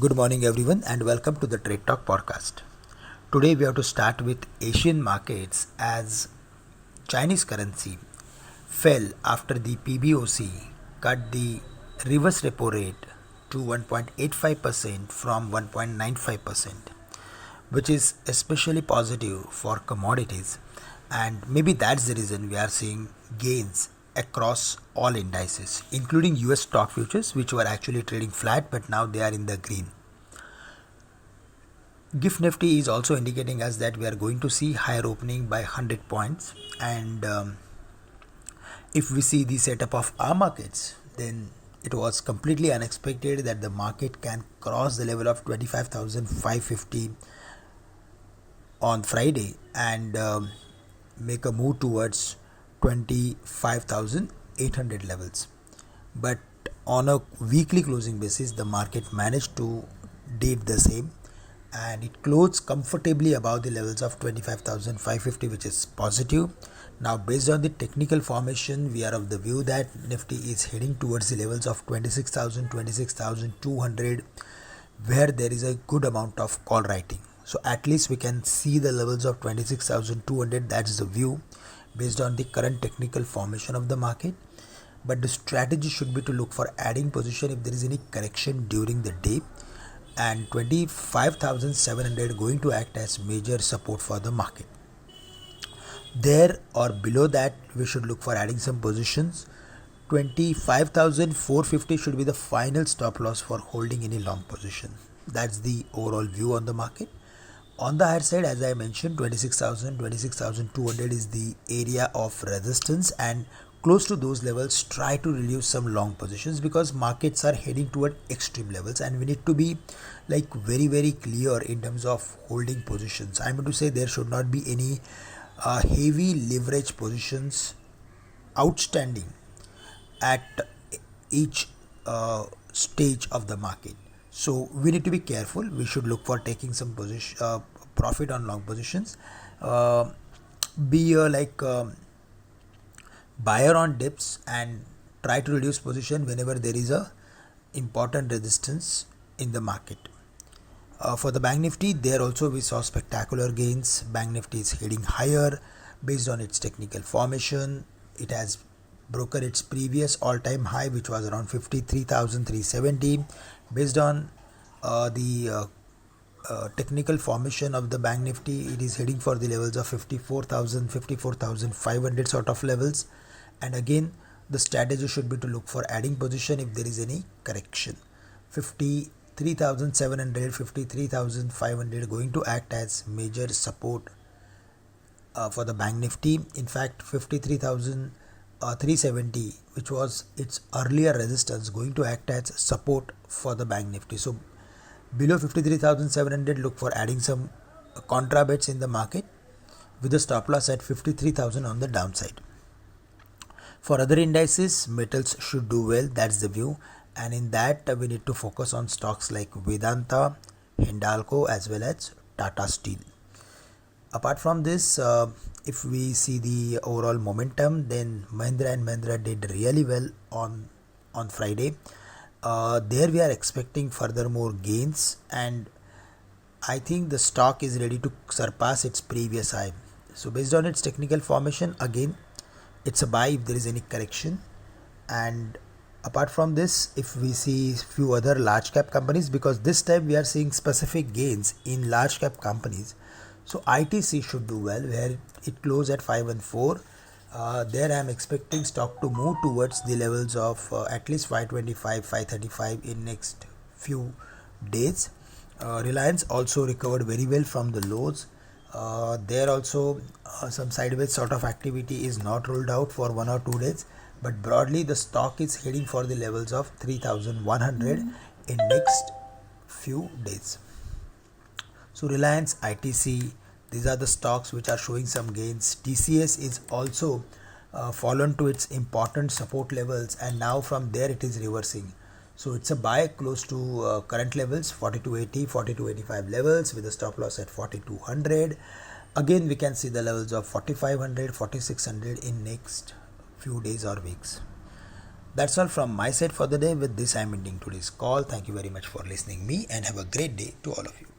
Good morning, everyone, and welcome to the Trade Talk podcast. Today, we have to start with Asian markets as Chinese currency fell after the PBOC cut the reverse repo rate to 1.85% from 1.95%, which is especially positive for commodities. And maybe that's the reason we are seeing gains across all indices, including US stock futures, which were actually trading flat but now they are in the green. GIFT Nifty is also indicating us that we are going to see higher opening by 100 points. And if we see the setup of our markets, then it was completely unexpected that the market can cross the level of 25,550 on Friday and make a move towards 25,800 levels. But on a weekly closing basis, the market managed to did the same and it closed comfortably above the levels of 25,550, which is positive. Now, based on the technical formation, we are of the view that Nifty is heading towards the levels of 26,000, 26,200, where there is a good amount of call writing. So at least we can see the levels of 26,200. That's the view based on the current technical formation of the market. But the strategy should be to look for adding position if there is any correction during the day, and 25,700 going to act as major support for the market. There or below that, we should look for adding some positions. 25,450 should be the final stop loss for holding any long position. That's the overall view on the market. On the higher side, as I mentioned, 26,000, 26,200 is the area of resistance, and close to those levels try to reduce some long positions because markets are heading toward extreme levels and we need to be very clear in terms of holding positions. I mean to say there should not be any heavy leverage positions outstanding at each stage of the market. So we need to be careful. We should look for taking some position profit on long positions. Be buyer on dips and try to reduce position whenever there is a important resistance in the market. For the Bank Nifty, there also we saw spectacular gains. Bank Nifty is heading higher based on its technical formation. It has broken its previous all-time high, which was around 53,370. Based on the technical formation of the Bank Nifty, it is heading for the levels of 54,000, 54,500 sort of levels. And again, the strategy should be to look for adding position if there is any correction. 53,700, 53,500 going to act as major support for the Bank Nifty. In fact, 53,370, which was its earlier resistance, going to act as support for the Bank Nifty. So below 53,700, look for adding some contra bets in the market with a stop loss at 53,000 on the downside. For other indices, metals should do well, that's the view, and in that we need to focus on stocks like Vedanta, Hindalco as well as Tata Steel. Apart from this, if we see the overall momentum, then Mahindra and Mahindra did really well on Friday. There we are expecting further more gains, and I think the stock is ready to surpass its previous high. So based on its technical formation, again it's a buy if there is any correction. And apart from this, if we see few other large cap companies, because this time we are seeing specific gains in large cap companies, so ITC should do well, where it closed at 514. There I am expecting stock to move towards the levels of at least 525, 535 in next few days. Reliance also recovered very well from the lows. There also some sideways sort of activity is not ruled out for 1 or 2 days, but broadly the stock is heading for the levels of 3,100 in next few days. So Reliance, ITC, these are the stocks which are showing some gains. TCS is also fallen to its important support levels, and now from there it is reversing. So it's a buy close to current levels, 4280, 4285 levels with a stop loss at 4200. Again, we can see the levels of 4500, 4600 in next few days or weeks. That's all from my side for the day. With this, I'm ending today's call. Thank you very much for listening me, and have a great day to all of you.